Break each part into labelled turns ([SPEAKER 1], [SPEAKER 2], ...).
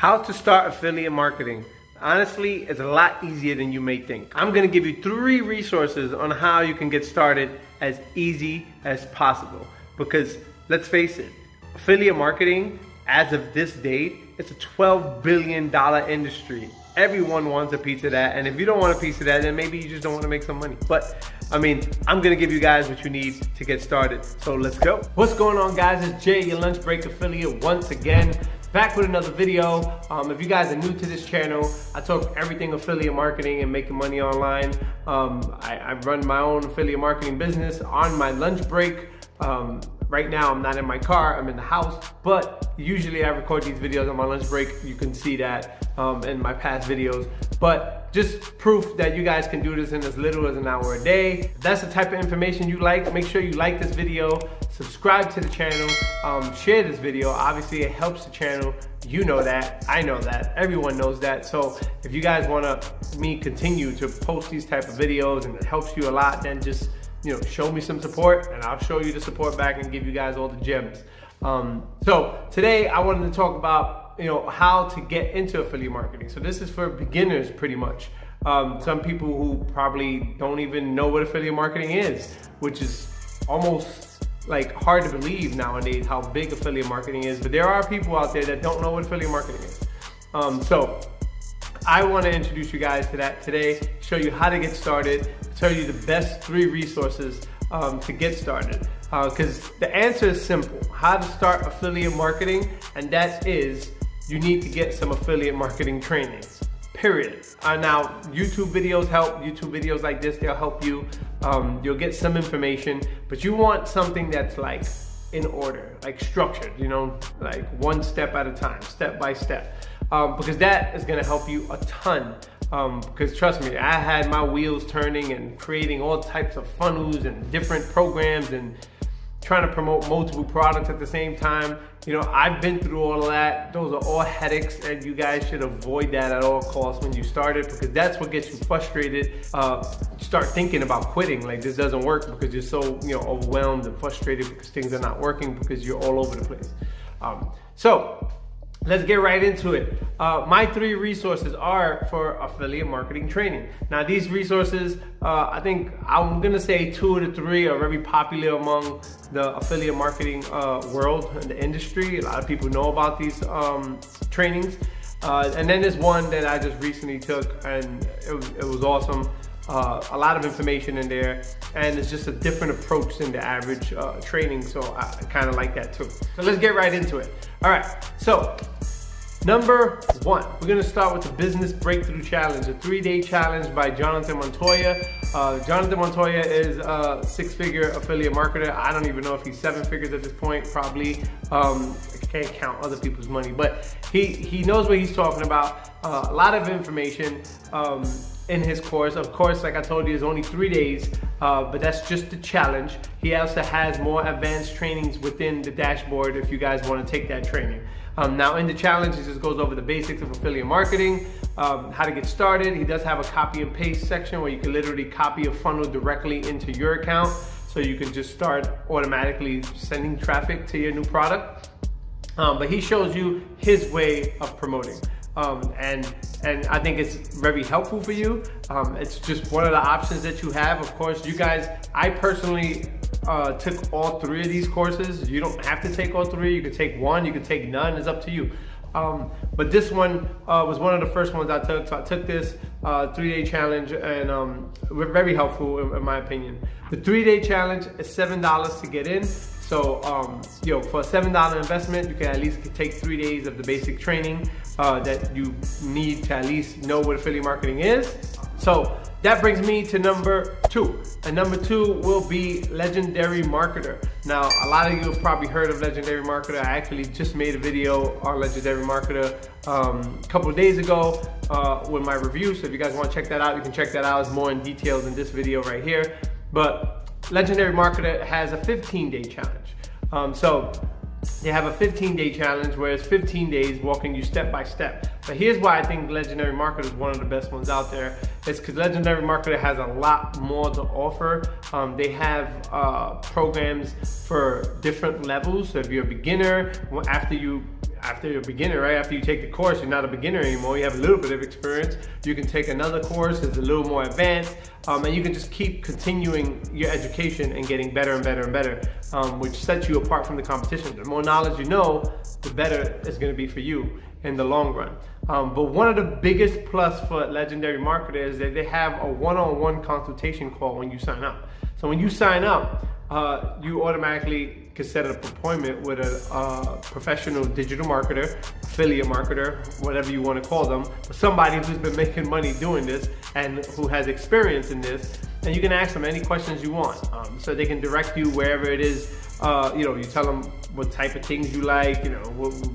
[SPEAKER 1] How to start affiliate marketing. Honestly, it's a lot easier than you may think. I'm gonna give you 3 resources on how you can get started as easy as possible. Because let's face it, affiliate marketing, as of this date, it's a $12 billion industry. Everyone wants a piece of that, and if you don't want a piece of that, then maybe you just don't want to make some money. But I mean, I'm gonna give you guys what you need to get started. So let's go. What's going on, guys? It's Jay, your lunch break affiliate, once again. Back with another video. If you guys are new to this channel, I talk everything affiliate marketing and making money online. I run my own affiliate marketing business on my lunch break. Right now I'm not in my car, I'm in the house, but usually I record these videos on my lunch break. You can see that in my past videos. But just proof that you guys can do this in as little as an hour a day. If that's the type of information you like, make sure you like this video, subscribe to the channel, share this video. Obviously it helps the channel. You know that, I know that, everyone knows that. So if you guys want me continue to post these type of videos and it helps you a lot, then just show me some support and I'll show you the support back and give you guys all the gems. So today I wanted to talk about how to get into affiliate marketing. So this is for beginners pretty much. Some people who probably don't even know what affiliate marketing is, which is almost like hard to believe nowadays how big affiliate marketing is, but there are people out there that don't know what affiliate marketing is. So I want to introduce you guys to that today, show you how to get started, tell you the best 3 resources to get started. Because the answer is simple, how to start affiliate marketing, and that is you need to get some affiliate marketing training, period. Now, YouTube videos help. YouTube videos like this, they'll help you. You'll get some information, but you want something that's like in order, like structured, like one step at a time, step by step. Because that is gonna help you a ton. Because trust me, I had my wheels turning and creating all types of funnels and different programs and trying to promote multiple products at the same time. I've been through all of that. Those are all headaches, and you guys should avoid that at all costs when you start it, because that's what gets you frustrated. You start thinking about quitting, like this doesn't work, because you're so overwhelmed and frustrated because things are not working, because you're all over the place. So let's get right into it. My 3 resources are for affiliate marketing training. Now these resources, I think I'm gonna say 2 of the 3 are very popular among the affiliate marketing world and the industry. A lot of people know about these trainings. And then there's one that I just recently took, and it was awesome. A lot of information in there, and it's just a different approach than the average training, so I kind of like that too. So let's get right into it. All right, so number 1, we're gonna start with the Business Breakthrough Challenge, a 3-day challenge by Jonathan Montoya. Jonathan Montoya is a 6-figure affiliate marketer. I don't even know if he's 7 figures at this point, probably. I can't count other people's money, but he knows what he's talking about. A lot of information in his course. Of course, like I told you, it's only 3 days, but that's just the challenge. He also has more advanced trainings within the dashboard if you guys want to take that training. Now in the challenge, he just goes over the basics of affiliate marketing, how to get started. He does have a copy and paste section where you can literally copy a funnel directly into your account, so you can just start automatically sending traffic to your new product. But he shows you his way of promoting. And I think it's very helpful for you. It's just one of the options that you have. Of course, you guys, I personally took all 3 of these courses. You don't have to take all 3. You can take 1, you can take none, it's up to you. But this one was one of the first ones I took. So I took this 3-day challenge, and we're very helpful in my opinion. The 3-day challenge is $7 to get in. So, for a $7 investment, you can at least take 3 days of the basic training that you need to at least know what affiliate marketing is. So that brings me to number 2. And number 2 will be Legendary Marketer. Now, a lot of you have probably heard of Legendary Marketer. I actually just made a video on Legendary Marketer a couple of days ago with my review. So if you guys want to check that out, you can check that out. It's more in detail than this video right here. But Legendary Marketer has a 15-day challenge. So they have a 15-day challenge where it's 15 days walking you step by step. But here's why I think Legendary Marketer is one of the best ones out there. It's because Legendary Marketer has a lot more to offer. They have programs for different levels. So if you're a beginner, after you after you're a beginner, right? After you take the course, you're not a beginner anymore. You have a little bit of experience. You can take another course that's a little more advanced, and you can just keep continuing your education and getting better and better and better, which sets you apart from the competition. The more knowledge you know, the better it's going to be for you in the long run. But one of the biggest plus for Legendary Marketer is that they have a one-on-one consultation call when you sign up. So when you sign up, you automatically can set up an appointment with a professional digital marketer, affiliate marketer, whatever you want to call them, somebody who's been making money doing this and who has experience in this. And you can ask them any questions you want. So they can direct you wherever it is. You tell them what type of things you like,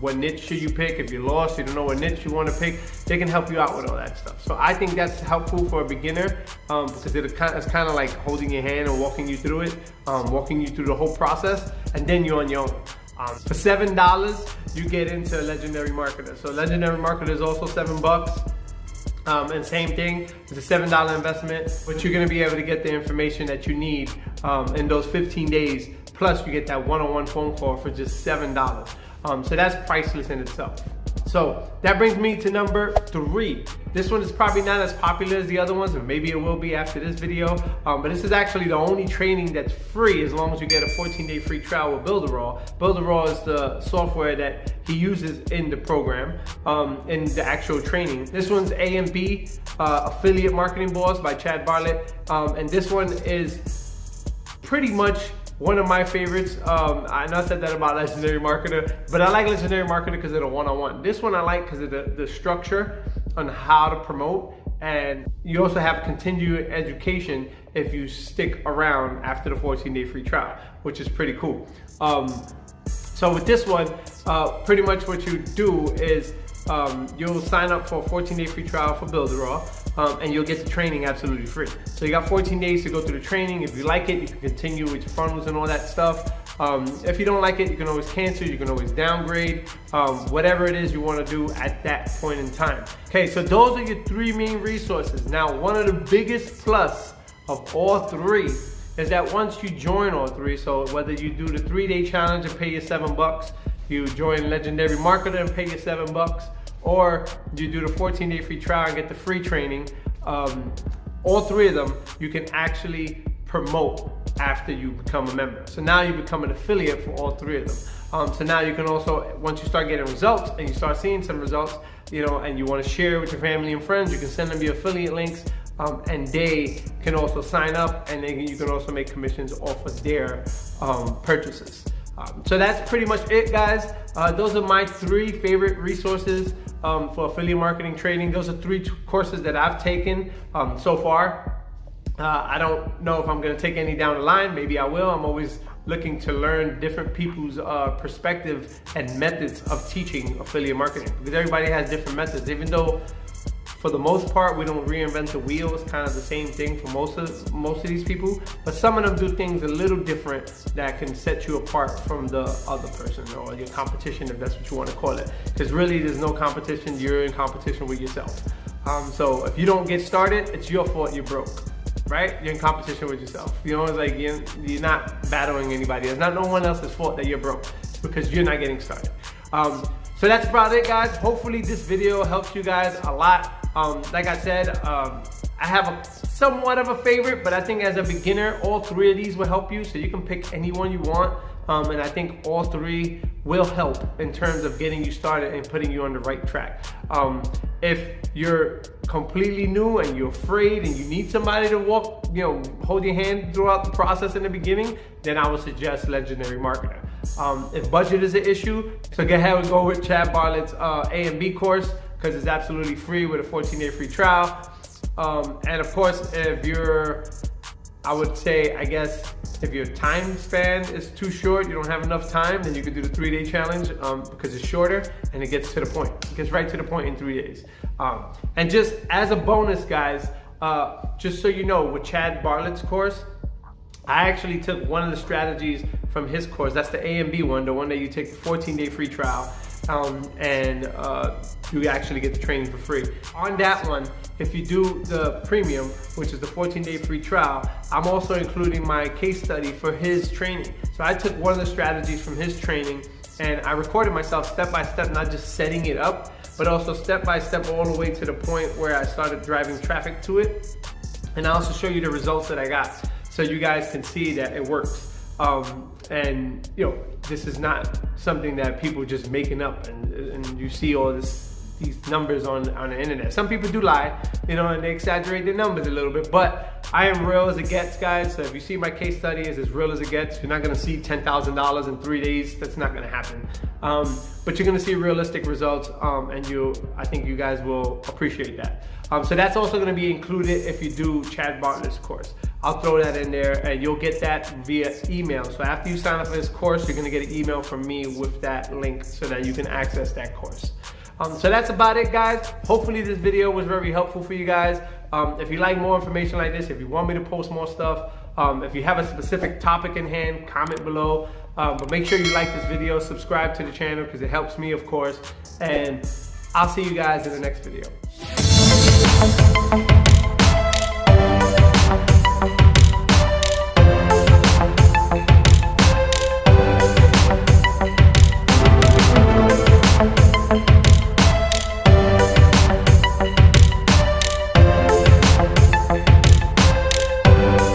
[SPEAKER 1] what niche should you pick. If you're lost, you don't know what niche you want to pick, they can help you out with all that stuff. So I think that's helpful for a beginner because it's kind of like holding your hand and walking you through it, walking you through the whole process, and then you're on your own. For $7, you get into Legendary Marketer. So Legendary Marketer is also $7. And same thing, it's a $7 investment, but you're gonna be able to get the information that you need in those 15 days. Plus you get that one-on-one phone call for just $7. So that's priceless in itself. So that brings me to number 3. This one is probably not as popular as the other ones, and maybe it will be after this video. But this is actually the only training that's free as long as you get a 14-day free trial with Builderall. Builderall is the software that he uses in the program, in the actual training. This one's A&B, Affiliate Marketing Boss by Chad Bartlett. And this one is pretty much one of my favorites. I know I said that about Legendary Marketer, but I like Legendary Marketer because of the one-on-one. This one I like because of the structure on how to promote, and you also have continued education if you stick around after the 14-day free trial, which is pretty cool. So with this one, pretty much what you do is you'll sign up for a 14-day free trial for Builderall, and you'll get the training absolutely free. So you got 14 days to go through the training. If you like it, you can continue with your funnels and all that stuff. If you don't like it, you can always cancel, you can always downgrade, whatever it is you want to do at that point in time. Okay, so those are your 3 main resources. Now, one of the biggest plus of all 3 is that once you join all 3, so whether you do the 3-day challenge and pay your $7, you join Legendary Marketer and pay your $7, or you do the 14-day free trial and get the free training, all 3 of them you can actually promote after you become a member. So now you become an affiliate for all 3 of them. So now you can also, once you start getting results and you start seeing some results, and you want to share with your family and friends, you can send them your affiliate links, and they can also sign up, and then you can also make commissions off of their purchases. So that's pretty much it, guys. Those are my 3 favorite resources for affiliate marketing training. Those are 3 courses that I've taken so far. I don't know if I'm going to take any down the line. Maybe I will. I'm always looking to learn different people's perspective and methods of teaching affiliate marketing, because everybody has different methods. Even though for the most part we don't reinvent the wheel, it's kind of the same thing for most of these people, but some of them do things a little different that can set you apart from the other person or your competition, if that's what you want to call it. Because really there's no competition, you're in competition with yourself. So if you don't get started, it's your fault you're broke. Right? You're in competition with yourself. It's like you're not battling anybody. It's not no one else's fault that you're broke. It's because you're not getting started. So that's about it, guys. Hopefully this video helps you guys a lot. Like I said, I have somewhat of a favorite, but I think as a beginner, all 3 of these will help you. So you can pick any one you want. And I think all 3 will help in terms of getting you started and putting you on the right track. If you're completely new and you're afraid and you need somebody to hold your hand throughout the process in the beginning, then I would suggest Legendary Marketer. If budget is an issue, so go ahead and go with Chad Bartlett's A&B course, because it's absolutely free with a 14-day free trial. And of course, if if your time span is too short, you don't have enough time, then you can do the 3-day challenge because it's shorter and it gets to the point. It gets right to the point in 3 days. And just as a bonus, guys, just so you know, with Chad Bartlett's course, I actually took one of the strategies from his course. That's the A&B one, the one that you take the 14-day free trial. And you actually get the training for free. On that one, if you do the premium, which is the 14-day free trial, I'm also including my case study for his training. So I took one of the strategies from his training And I recorded myself step by step, not just setting it up, but also step by step all the way to the point where I started driving traffic to it. And I also show you the results that I got so you guys can see that it works. And you know, this is not something that people just making up, and you see all these numbers on the internet. Some people do lie, you know, and they exaggerate the numbers a little bit, but I am real as it gets, guys. So if you see my case study, it's as real as it gets. You're not gonna see $10,000 in 3 days. That's not gonna happen. But you're gonna see realistic results, and I think you guys will appreciate that. So that's also gonna be included if you do Chad Bartlett's course. I'll throw that in there, and you'll get that via email. So after you sign up for this course, you're gonna get an email from me with that link so that you can access that course. So that's about it, guys. Hopefully this video was very helpful for you guys. If you like more information like this, if you want me to post more stuff, if you have a specific topic in hand, comment below. But make sure you like this video, subscribe to the channel because it helps me, of course. And I'll see you guys in the next video.